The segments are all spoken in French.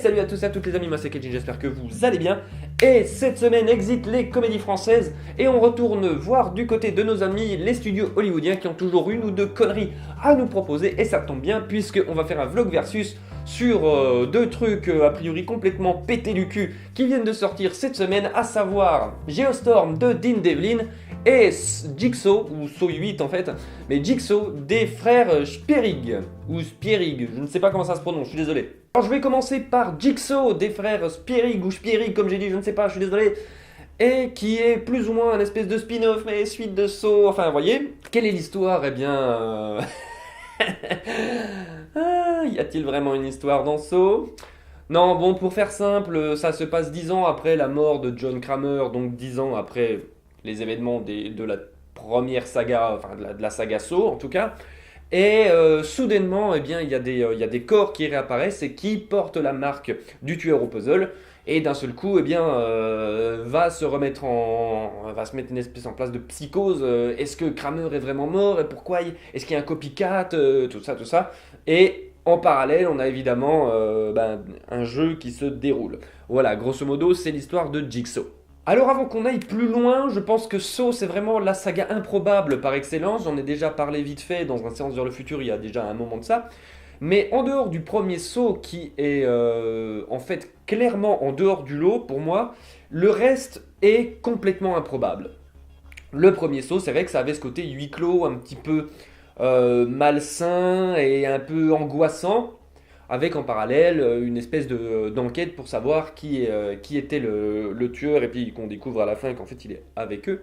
salut à tous et à toutes les amis, moi c'est Kenji, j'espère que vous allez bien. Et cette semaine, exit les comédies françaises et on retourne voir du côté de nos amis les studios hollywoodiens qui ont toujours une ou deux conneries à nous proposer. Et ça tombe bien puisqu'on va faire un vlog versus sur deux trucs a priori complètement pétés du cul qui viennent de sortir cette semaine, à savoir Geostorm de Dean Devlin et Jigsaw, ou Saw 8 en fait, mais Jigsaw des frères Spierig, ou Spierig, je ne sais pas comment ça se prononce, je suis désolé. Alors je vais commencer par Jigsaw des frères Spierig, ou Spierig comme j'ai dit, je ne sais pas, je suis désolé, et qui est plus ou moins un espèce de spin-off, mais suite de Saw, enfin vous voyez. Quelle est l'histoire? Eh bien... y a-t-il vraiment une histoire dans Saw? Non, bon, pour faire simple, ça se passe 10 ans après la mort de John Kramer, donc 10 ans après les événements de la première saga, enfin de la saga Saw en tout cas. Et soudainement, eh bien, il y a des corps qui réapparaissent et qui portent la marque du tueur au puzzle. Et d'un seul coup, eh bien, va se mettre une espèce en place de psychose. Est-ce que Kramer est vraiment mort? Et pourquoi est-ce qu'il y a un copycat? Tout ça, tout ça. Et en parallèle, on a évidemment un jeu qui se déroule. Voilà, grosso modo, c'est l'histoire de Jigsaw. Alors avant qu'on aille plus loin, je pense que Saw c'est vraiment la saga improbable par excellence. J'en ai déjà parlé vite fait dans un séance vers le futur il y a déjà un moment de ça. Mais en dehors du premier Saw qui est en fait clairement en dehors du lot pour moi, le reste est complètement improbable. Le premier Saw, c'est vrai que ça avait ce côté huis clos un petit peu malsain et un peu angoissant, avec en parallèle une espèce d'enquête pour savoir qui était le tueur, et puis qu'on découvre à la fin qu'en fait il est avec eux.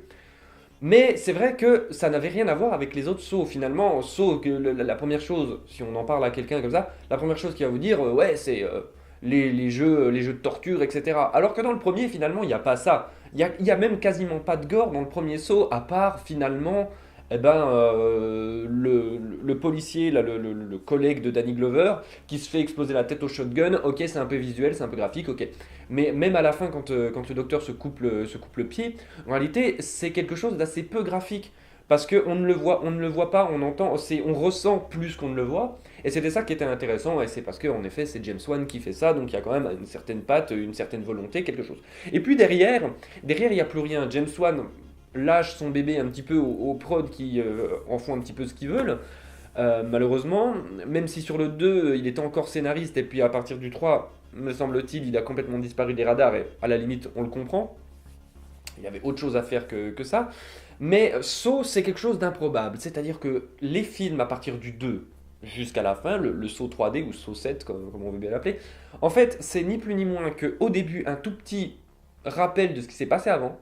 Mais c'est vrai que ça n'avait rien à voir avec les autres sauts. Finalement, saut que la première chose, si on en parle à quelqu'un comme ça, la première chose qu'il va vous dire, ouais, c'est les jeux de torture, etc. Alors que dans le premier, finalement, il n'y a pas ça. Il y a même quasiment pas de gore dans le premier saut, à part finalement le policier, là, le collègue de Danny Glover, qui se fait exploser la tête au shotgun. Ok, c'est un peu visuel, c'est un peu graphique, ok. Mais même à la fin, quand le docteur se coupe le pied, en réalité, c'est quelque chose d'assez peu graphique. Parce qu'on ne le voit pas, on entend, on ressent plus qu'on ne le voit. Et c'était ça qui était intéressant, et c'est parce qu'en effet, c'est James Wan qui fait ça, donc il y a quand même une certaine patte, une certaine volonté, quelque chose. Et puis derrière, il n'y a plus rien. James Wan lâche son bébé un petit peu aux prods qui en font un petit peu ce qu'ils veulent. Malheureusement, même si sur le 2, il était encore scénariste, et puis à partir du 3, me semble-t-il, il a complètement disparu des radars, et à la limite, on le comprend. Il y avait autre chose à faire que ça. Mais Saw, c'est quelque chose d'improbable. C'est-à-dire que les films à partir du 2 jusqu'à la fin, le Saw 3D ou Saw 7, comme on veut bien l'appeler, en fait, c'est ni plus ni moins qu'au début, un tout petit rappel de ce qui s'est passé avant,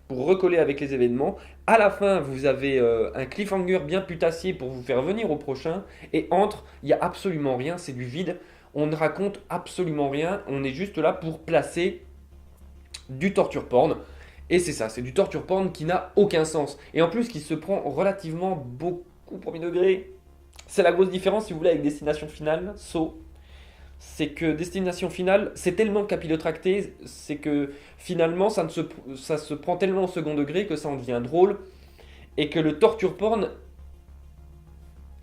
pour recoller avec les événements. À la fin, vous avez un cliffhanger bien putassier pour vous faire venir au prochain. Et entre, il n'y a absolument rien, c'est du vide. On ne raconte absolument rien. On est juste là pour placer du torture porn. Et c'est ça, c'est du torture porn qui n'a aucun sens. Et en plus, qui se prend relativement beaucoup premier degré. C'est la grosse différence, si vous voulez, avec Destination Finale, Saw. C'est que Destination Finale, c'est tellement capillotracté, c'est que finalement, ça se prend tellement au second degré que ça en devient drôle. Et que le torture porn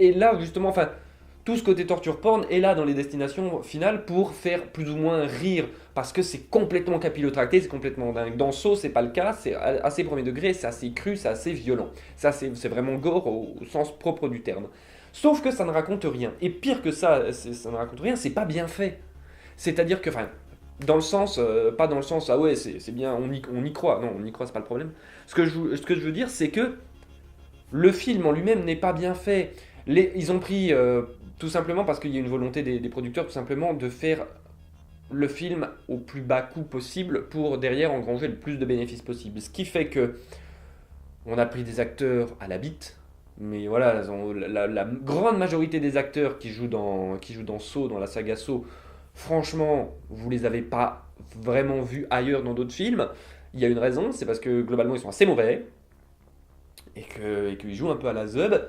est là, justement, enfin, tout ce côté torture porn est là dans les destinations finales pour faire plus ou moins rire, parce que c'est complètement capillotracté, c'est complètement dingue. Dans Saw, c'est pas le cas, c'est assez premier degré, c'est assez cru, c'est assez violent. C'est vraiment gore au sens propre du terme. Sauf que ça ne raconte rien. Et pire que ça ne raconte rien, c'est pas bien fait. C'est-à-dire que, enfin, dans le sens, pas dans le sens, ah ouais, c'est bien, on y croit. Non, on y croit, c'est pas le problème. Ce que je veux dire, c'est que le film en lui-même n'est pas bien fait. Ils ont pris, tout simplement parce qu'il y a une volonté des producteurs, tout simplement, de faire le film au plus bas coût possible pour derrière engranger le plus de bénéfices possible. Ce qui fait que on a pris des acteurs à la bite, mais voilà, la grande majorité des acteurs qui jouent dans Saw, dans la saga Saw, franchement, vous les avez pas vraiment vus ailleurs dans d'autres films. Il y a une raison, c'est parce que globalement ils sont assez mauvais et qu'ils jouent un peu à la zeub.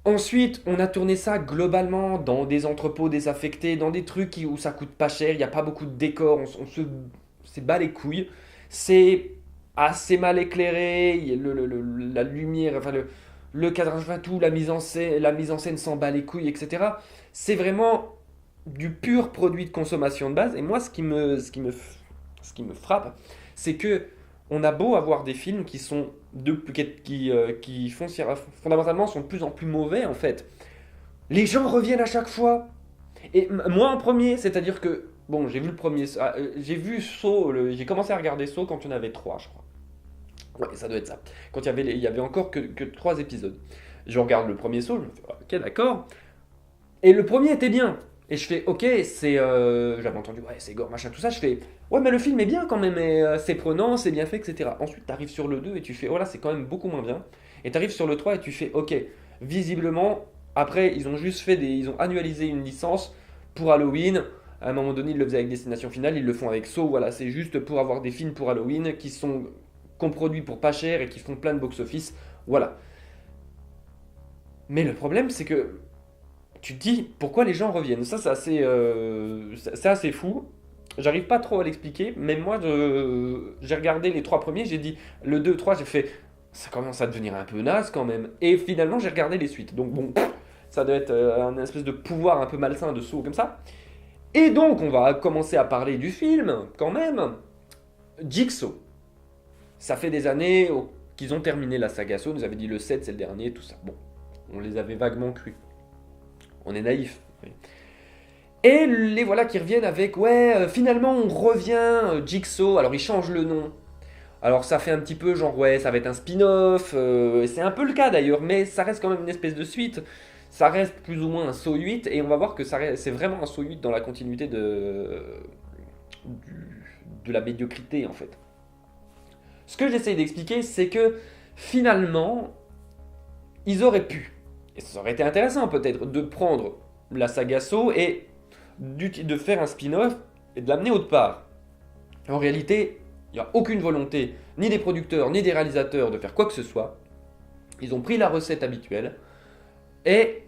Ensuite, on a tourné ça globalement dans des entrepôts désaffectés, dans des trucs où ça coûte pas cher, il n'y a pas beaucoup de décors, c'est bat les couilles. C'est assez mal éclairé, la lumière, enfin le cadrage, enfin tout, la mise en scène s'en bat les couilles, etc. C'est vraiment du pur produit de consommation de base. Et moi, ce qui me frappe, c'est que on a beau avoir des films qui sont qui fondamentalement sont de plus en plus mauvais en fait. Les gens reviennent à chaque fois. Et moi en premier, c'est-à-dire que bon, j'ai vu le premier, j'ai vu Saw, j'ai commencé à regarder Saw quand il y en avait trois, je crois. Ouais, ça doit être ça. Quand il y avait encore que trois épisodes. Je regarde le premier Saw, je me fais ok d'accord. Et le premier était bien. Et je fais, ok, j'avais entendu, ouais, c'est gore, machin, tout ça. Je fais, ouais, mais le film est bien quand même, et c'est prenant, c'est bien fait, etc. Ensuite, t'arrives sur le 2 et tu fais, oh là, c'est quand même beaucoup moins bien. Et t'arrives sur le 3 et tu fais, ok, visiblement, après, ils ont annualisé une licence pour Halloween. À un moment donné, ils le faisaient avec Destination Finale, ils le font avec Saw, voilà, c'est juste pour avoir des films pour Halloween qu'on produit pour pas cher et qui font plein de box-office. Voilà. Mais le problème, c'est que tu te dis pourquoi les gens reviennent. Ça, c'est assez fou. J'arrive pas trop à l'expliquer, mais moi, j'ai regardé les trois premiers, j'ai dit le 2 3 j'ai fait ça commence à devenir un peu naze quand même. Et finalement, j'ai regardé les suites. Donc bon, ça doit être un espèce de pouvoir un peu malsain de saut comme ça. Et donc, on va commencer à parler du film quand même. Jigsaw. Ça fait des années qu'ils ont terminé la saga Saw, on nous avait dit le 7 c'est le dernier, tout ça. Bon, on les avait vaguement cru. On est naïf. Oui. Et les voilà qui reviennent avec ouais, finalement on revient, Jigsaw, alors ils changent le nom. Alors ça fait un petit peu genre ouais, ça va être un spin-off, c'est un peu le cas d'ailleurs, mais ça reste quand même une espèce de suite. Ça reste plus ou moins un Saw 8 et on va voir que c'est vraiment un Saw 8 dans la continuité de la médiocrité en fait. Ce que j'essaye d'expliquer, c'est que finalement, ils auraient pu, et ça aurait été intéressant peut-être, de prendre la saga Saw et de faire un spin-off et de l'amener autre part. En réalité, il n'y a aucune volonté, ni des producteurs, ni des réalisateurs, de faire quoi que ce soit. Ils ont pris la recette habituelle, et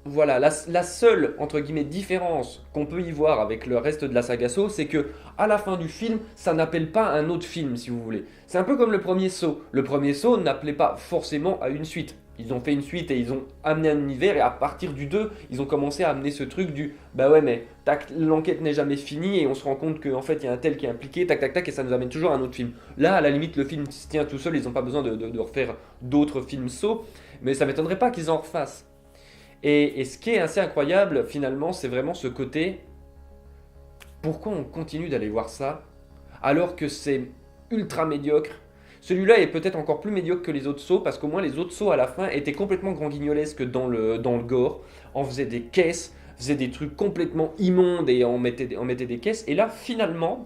voilà, la seule, entre guillemets, différence qu'on peut y voir avec le reste de la saga Saw, c'est que à la fin du film, ça n'appelle pas un autre film, si vous voulez. C'est un peu comme le premier Saw. Le premier Saw n'appelait pas forcément à une suite. Ils ont fait une suite et ils ont amené un univers, et à partir du 2, ils ont commencé à amener ce truc du bah ouais, mais tac, l'enquête n'est jamais finie et on se rend compte qu'en fait il y a un tel qui est impliqué, tac tac tac, et ça nous amène toujours à un autre film. Là, à la limite, le film se tient tout seul, ils n'ont pas besoin de refaire d'autres films Saw, mais ça m'étonnerait pas qu'ils en refassent. Et ce qui est assez incroyable, finalement, c'est vraiment ce côté. Pourquoi on continue d'aller voir ça alors que c'est ultra médiocre? Celui-là est peut-être encore plus médiocre que les autres sauts parce qu'au moins les autres sauts à la fin étaient complètement grand-guignolesques dans le gore. On faisait des caisses, faisait des trucs complètement immondes et on mettait des caisses. Et là, finalement,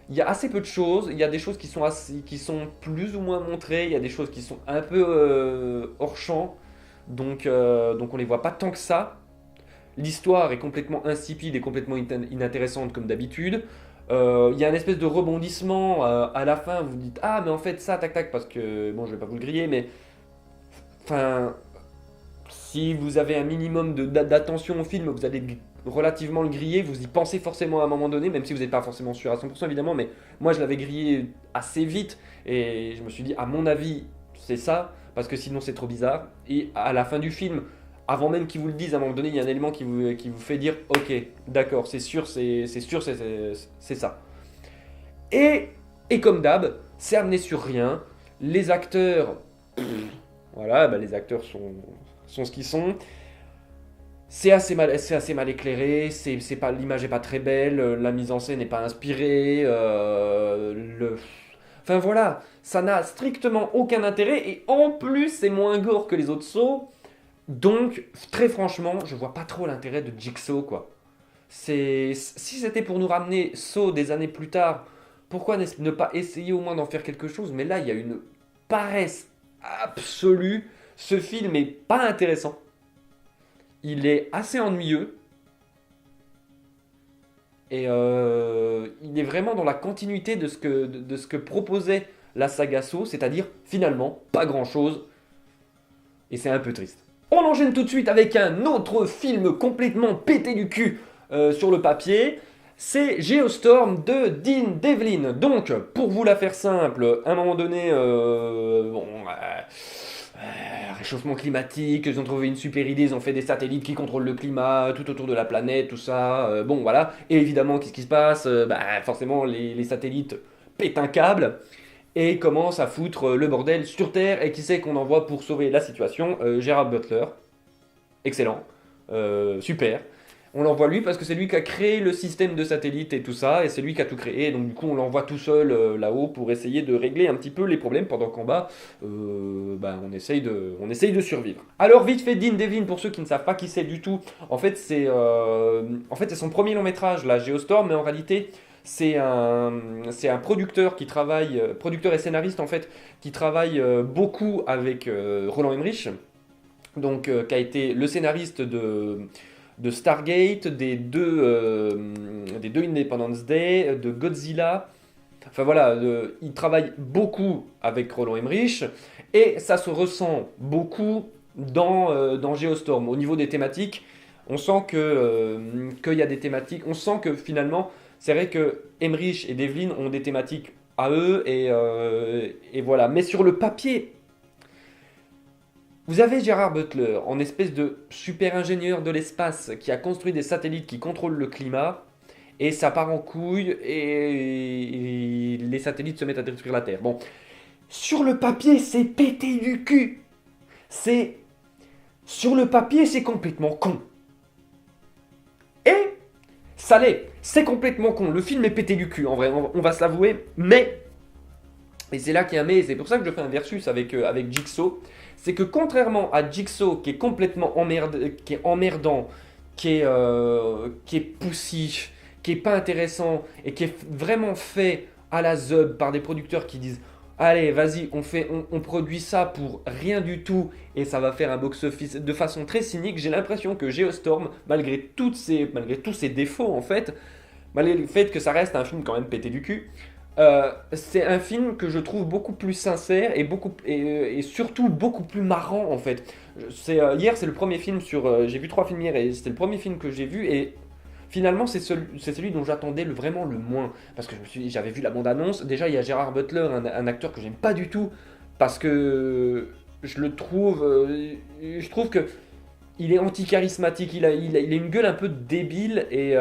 il y a assez peu de choses. Il y a des choses qui sont plus ou moins montrées. Il y a des choses qui sont un peu hors champ. Donc on les voit pas tant que ça. L'histoire est complètement insipide et complètement inintéressante comme d'habitude. Il y a une espèce de rebondissement à la fin. Vous dites ah mais en fait ça tac tac parce que bon je vais pas vous le griller mais enfin si vous avez un minimum d'attention au film vous allez relativement le griller. Vous y pensez forcément à un moment donné même si vous n'êtes pas forcément sûr à 100% évidemment mais moi je l'avais grillé assez vite et je me suis dit à mon avis c'est ça parce que sinon c'est trop bizarre. Et à la fin du film avant même qu'ils vous le disent, à un moment donné, il y a un élément qui vous fait dire ok, d'accord, c'est sûr, c'est ça. Et, et comme d'hab, c'est amené sur rien. Les acteurs, voilà, bah, les acteurs sont ce qu'ils sont. C'est assez mal éclairé, l'image est pas très belle, la mise en scène n'est pas inspirée, enfin voilà, ça n'a strictement aucun intérêt et en plus c'est moins gore que les autres sauts. Donc, très franchement, je vois pas trop l'intérêt de Jigsaw, quoi. Si c'était pour nous ramener Saw des années plus tard, pourquoi ne pas essayer au moins d'en faire quelque chose? Mais là, il y a une paresse absolue. Ce film est pas intéressant. Il est assez ennuyeux. Et il est vraiment dans la continuité de ce que proposait la saga Saw, c'est-à-dire finalement pas grand-chose. Et c'est un peu triste. On enchaîne tout de suite avec un autre film complètement pété du cul sur le papier. C'est Geostorm de Dean Devlin. Donc, pour vous la faire simple, à un moment donné, bon, réchauffement climatique, ils ont trouvé une super idée, ils ont fait des satellites qui contrôlent le climat tout autour de la planète, tout ça. Bon, voilà. Et évidemment, qu'est-ce qui se passe? Forcément, les satellites pètent un câble et commencent à foutre le bordel sur Terre. Et qui c'est qu'on envoie pour sauver la situation? Gerard Butler. Excellent. Super. On l'envoie lui parce que c'est lui qui a créé le système de satellites et tout ça, et c'est lui qui a tout créé. Et donc du coup, on l'envoie tout seul là-haut pour essayer de régler un petit peu les problèmes pendant qu'en bas, on essaye de survivre. Alors vite fait, Dean Devlin, pour ceux qui ne savent pas qui c'est du tout, en fait, c'est son premier long métrage, là, Geostorm, mais en réalité, c'est un producteur qui travaille, producteur et scénariste en fait, qui travaille beaucoup avec Roland Emmerich, donc qui a été le scénariste de Stargate, des deux Independence Day, de Godzilla. Enfin voilà, il travaille beaucoup avec Roland Emmerich et ça se ressent beaucoup dans Geostorm. Au niveau des thématiques, on sent qu'il y a des thématiques, on sent que finalement, c'est vrai que Emmerich et Devlin ont des thématiques à eux et voilà. Mais sur le papier, vous avez Gerard Butler en espèce de super ingénieur de l'espace qui a construit des satellites qui contrôlent le climat et ça part en couille et les satellites se mettent à détruire la Terre. Bon, sur le papier, c'est pété du cul. C'est sur le papier, c'est complètement con. Et ça l'est. C'est complètement con. Le film est pété du cul en vrai, on va se l'avouer, mais et c'est là qu'il y a un mais, et c'est pour ça que je fais un versus avec Jigsaw. C'est que contrairement à Jigsaw, qui est complètement qui est emmerdant, qui est poussif, qui est pas intéressant, et qui est vraiment fait à la zeub par des producteurs qui disent allez, vas-y, on produit ça pour rien du tout, et ça va faire un box-office de façon très cynique, j'ai l'impression que Geostorm, malgré tous ses défauts en fait, malgré le fait que ça reste un film quand même pété du cul, c'est un film que je trouve beaucoup plus sincère et surtout beaucoup plus marrant en fait. Hier, c'est le premier film j'ai vu trois films hier et c'était le premier film que j'ai vu et finalement c'est celui dont j'attendais vraiment le moins parce que j'avais vu la bande-annonce. Déjà, il y a Gerard Butler, un acteur que j'aime pas du tout parce que je trouve que il est anti-charismatique, il a une gueule un peu débile et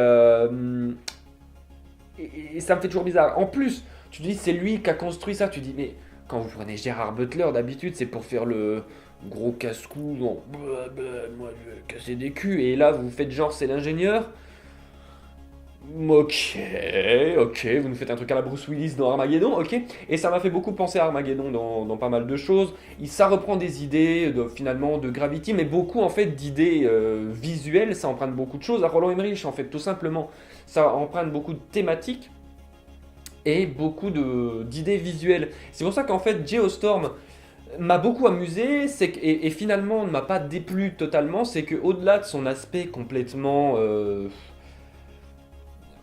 ça me fait toujours bizarre. En plus, tu te dis, c'est lui qui a construit ça. Tu te dis, mais quand vous prenez Gérard Butler, d'habitude, c'est pour faire le gros casse-cou. Non, moi, je vais casser des culs. Et là, vous faites genre, c'est l'ingénieur. Ok, ok, vous nous faites un truc à la Bruce Willis dans Armageddon, ok. Et ça m'a fait beaucoup penser à Armageddon dans pas mal de choses. Ça reprend des idées finalement de Gravity, mais beaucoup en fait d'idées visuelles, ça emprunte beaucoup de choses. À Roland Emmerich en fait, tout simplement, ça emprunte beaucoup de thématiques et beaucoup d'idées visuelles. C'est pour ça qu'en fait, Geostorm m'a beaucoup amusé et finalement ne m'a pas déplu totalement, c'est qu'au-delà de son aspect complètement...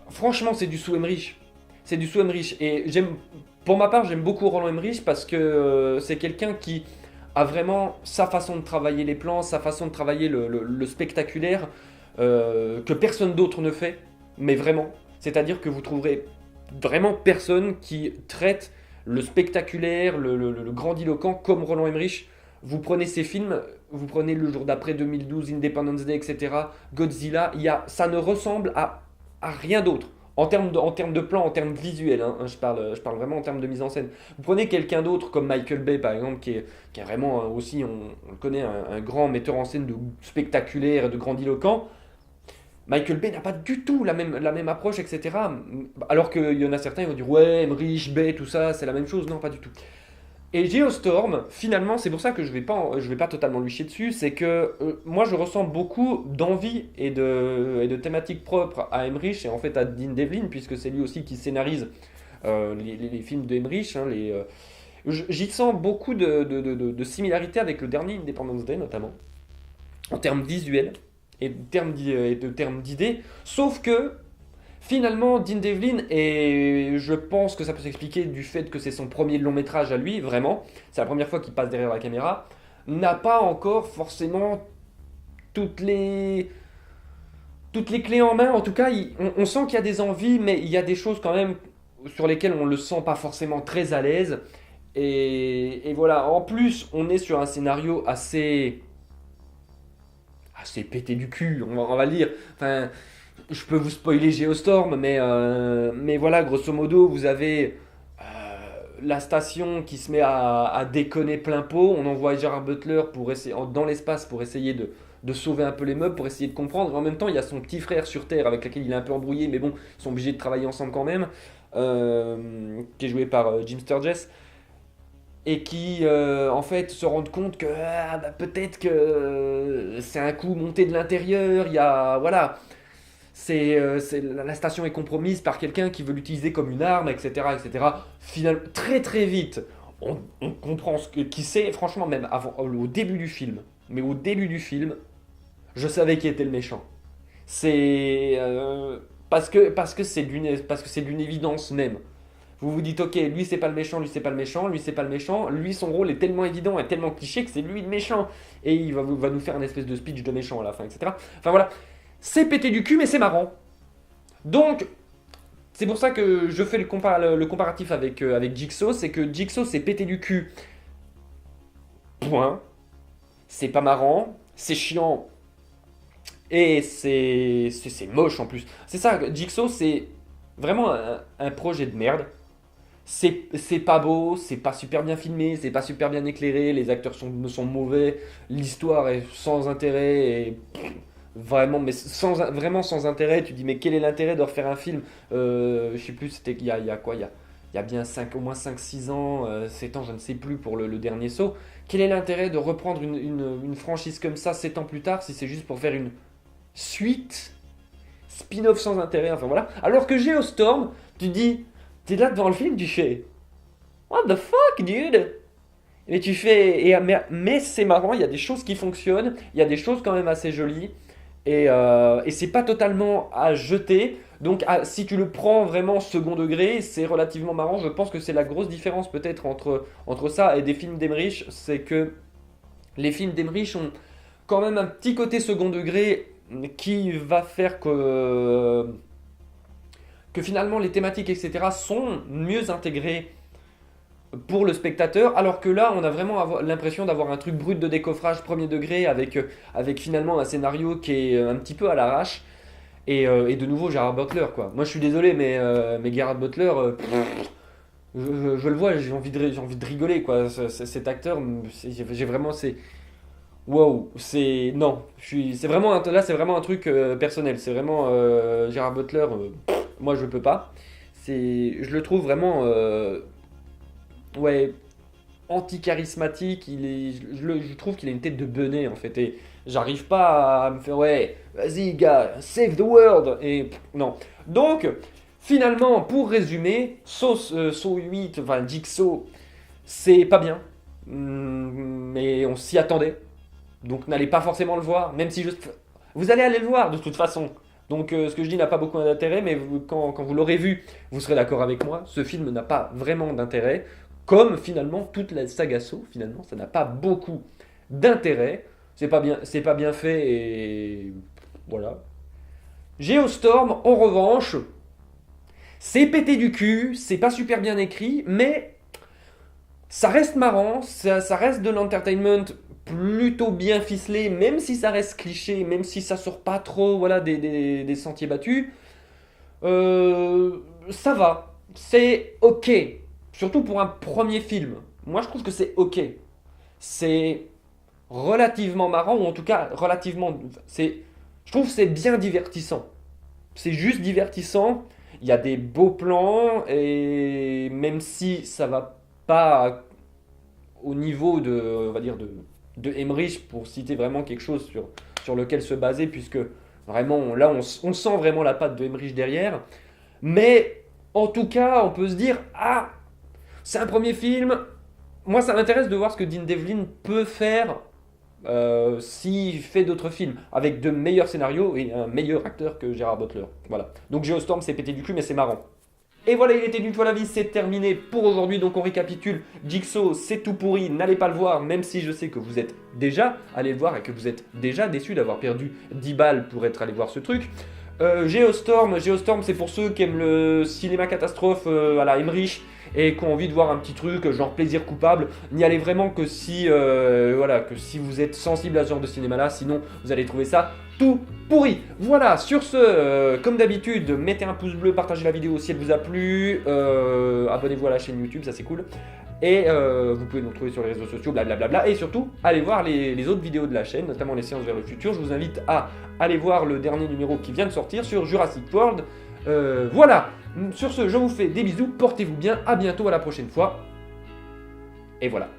franchement, c'est du sous Emmerich. C'est du sous Emmerich. Et pour ma part, j'aime beaucoup Roland Emmerich parce que c'est quelqu'un qui a vraiment sa façon de travailler les plans, sa façon de travailler le spectaculaire que personne d'autre ne fait, mais vraiment. C'est-à-dire que vous trouverez vraiment personne qui traite le spectaculaire, le grandiloquent comme Roland Emmerich. Vous prenez ses films, vous prenez Le Jour d'après 2012, Independence Day, etc., Godzilla, ça ne ressemble à rien d'autre. En termes de plan, en termes visuels, hein, je parle vraiment en termes de mise en scène. Vous prenez quelqu'un d'autre comme Michael Bay par exemple, qui est vraiment aussi, on le connaît, un grand metteur en scène de spectaculaire et de grandiloquent. Michael Bay n'a pas du tout la même approche, etc. Alors qu'il y en a certains, ils vont dire ouais, Emmerich, Bay, tout ça, c'est la même chose. Non, pas du tout. Et Geostorm, finalement, c'est pour ça que je vais pas totalement lui chier dessus, c'est que moi je ressens beaucoup d'envie et de thématiques propres à Emmerich et en fait à Dean Devlin, puisque c'est lui aussi qui scénarise les films d'Emmerich. Hein, j'y sens beaucoup de similarités avec le dernier Independence Day notamment, en termes visuels et de termes d'idées, sauf que finalement, Dean Devlin, et je pense que ça peut s'expliquer du fait que c'est son premier long métrage à lui, vraiment, c'est la première fois qu'il passe derrière la caméra, n'a pas encore forcément toutes les, toutes les clés en main. En tout cas, on sent qu'il y a des envies, mais il y a des choses quand même sur lesquelles on le sent pas forcément très à l'aise. Et voilà, en plus, on est sur un scénario assez pété du cul, on va le dire. Enfin, je peux vous spoiler Geostorm, mais voilà, grosso modo, vous avez la station qui se met à déconner plein pot. On envoie Gerard Butler dans l'espace pour essayer de sauver un peu les meubles, pour essayer de comprendre. En même temps, il y a son petit frère sur Terre avec lequel il est un peu embrouillé, mais bon, ils sont obligés de travailler ensemble quand même, qui est joué par Jim Sturgess et qui en fait se rendent compte que peut-être que c'est un coup monté de l'intérieur, il y a voilà, la station est compromise par quelqu'un qui veut l'utiliser comme une arme, etc., etc. Finalement, très très vite, on comprend qui c'est. Franchement, même au début du film, mais au début du film, je savais qui était le méchant. C'est parce que c'est d'une évidence même. Vous vous dites, ok, lui c'est pas le méchant, lui c'est pas le méchant, lui c'est pas le méchant, lui son rôle est tellement évident et tellement cliché que c'est lui le méchant. Et il va nous faire une espèce de speech de méchant à la fin, etc. Enfin voilà, c'est pété du cul, mais c'est marrant. Donc, c'est pour ça que je fais le comparatif avec Jigsaw, c'est que Jigsaw c'est pété du cul, point. C'est pas marrant, c'est chiant, et c'est moche en plus. C'est ça, Jigsaw c'est vraiment un projet de merde. C'est pas beau, c'est pas super bien filmé, c'est pas super bien éclairé, les acteurs sont mauvais, l'histoire est sans intérêt et vraiment, mais vraiment sans intérêt. Tu dis, mais quel est l'intérêt de refaire un film je sais plus, il y a quoi il y a bien au moins 5 6 ans, 7 ans, je ne sais plus pour le dernier saut. Quel est l'intérêt de reprendre une franchise comme ça 7 ans plus tard si c'est juste pour faire une suite, spin-off sans intérêt, enfin voilà. Alors que Geostorm, tu dis, t'es là devant le film, tu fais What the fuck, dude? Et tu fais. Mais c'est marrant, il y a des choses qui fonctionnent, il y a des choses quand même assez jolies, et c'est pas totalement à jeter. Donc si tu le prends vraiment second degré, c'est relativement marrant. Je pense que c'est la grosse différence peut-être entre ça et des films d'Emmerich, c'est que les films d'Emmerich ont quand même un petit côté second degré qui va faire que finalement les thématiques, etc., sont mieux intégrées pour le spectateur, alors que là, on a vraiment l'impression d'avoir un truc brut de décoffrage premier degré avec finalement un scénario qui est un petit peu à l'arrache. Et de nouveau, Gerard Butler, quoi. Moi, je suis désolé, mais Gerard Butler, je le vois, j'ai envie de rigoler, quoi. Cet acteur, j'ai vraiment. Wow, non, c'est vraiment là c'est vraiment un truc personnel, c'est vraiment Gerard Butler, moi je peux pas. Je le trouve vraiment ouais, anti-charismatique, je trouve qu'il a une tête de benet en fait et j'arrive pas à me faire ouais, vas-y gars, save the world et non. Donc finalement pour résumer, Saw 8, enfin Jigsaw, c'est pas bien. Mais on s'y attendait. Donc n'allez pas forcément le voir, même si vous allez aller le voir de toute façon. Donc ce que je dis n'a pas beaucoup d'intérêt, mais quand vous l'aurez vu, vous serez d'accord avec moi. Ce film n'a pas vraiment d'intérêt, comme finalement toute la saga Saw, finalement, ça n'a pas beaucoup d'intérêt. C'est pas bien fait et voilà. Geostorm, en revanche, c'est pété du cul, c'est pas super bien écrit, mais ça reste marrant, ça reste de l'entertainment plutôt bien ficelé, même si ça reste cliché, même si ça sort pas trop voilà, des sentiers battus. Ça va, c'est ok. Surtout pour un premier film. Moi je trouve que c'est ok. C'est relativement marrant, ou en tout cas relativement. Je trouve que c'est bien divertissant. C'est juste divertissant. Il y a des beaux plans, et même si ça va pas au niveau on va dire de Emmerich, pour citer vraiment quelque chose sur lequel se baser, puisque vraiment là on sent vraiment la patte de Emmerich derrière. Mais en tout cas, on peut se dire ah, c'est un premier film. Moi, ça m'intéresse de voir ce que Dean Devlin peut faire s'il fait d'autres films avec de meilleurs scénarios et un meilleur acteur que Gerard Butler. Voilà. Donc Geostorm, c'est pété du cul, mais c'est marrant. Et voilà, il était d'une fois la vie, c'est terminé pour aujourd'hui. Donc on récapitule. Jigsaw, c'est tout pourri, n'allez pas le voir, même si je sais que vous êtes déjà allé le voir et que vous êtes déjà déçu d'avoir perdu 10 balles pour être allé voir ce truc. Geostorm, c'est pour ceux qui aiment le cinéma catastrophe à la Emmerich et qui ont envie de voir un petit truc genre plaisir coupable, n'y allez vraiment que si, voilà, que si vous êtes sensible à ce genre de cinéma-là, sinon vous allez trouver ça tout pourri. Voilà, sur ce, comme d'habitude, mettez un pouce bleu, partagez la vidéo si elle vous a plu, abonnez-vous à la chaîne YouTube, ça c'est cool. Et vous pouvez nous retrouver sur les réseaux sociaux, blablabla. Et surtout, allez voir les autres vidéos de la chaîne, notamment les séances vers le futur. Je vous invite à aller voir le dernier numéro qui vient de sortir sur Jurassic World. Voilà, sur ce, je vous fais des bisous, portez-vous bien, à bientôt, à la prochaine fois. Et voilà.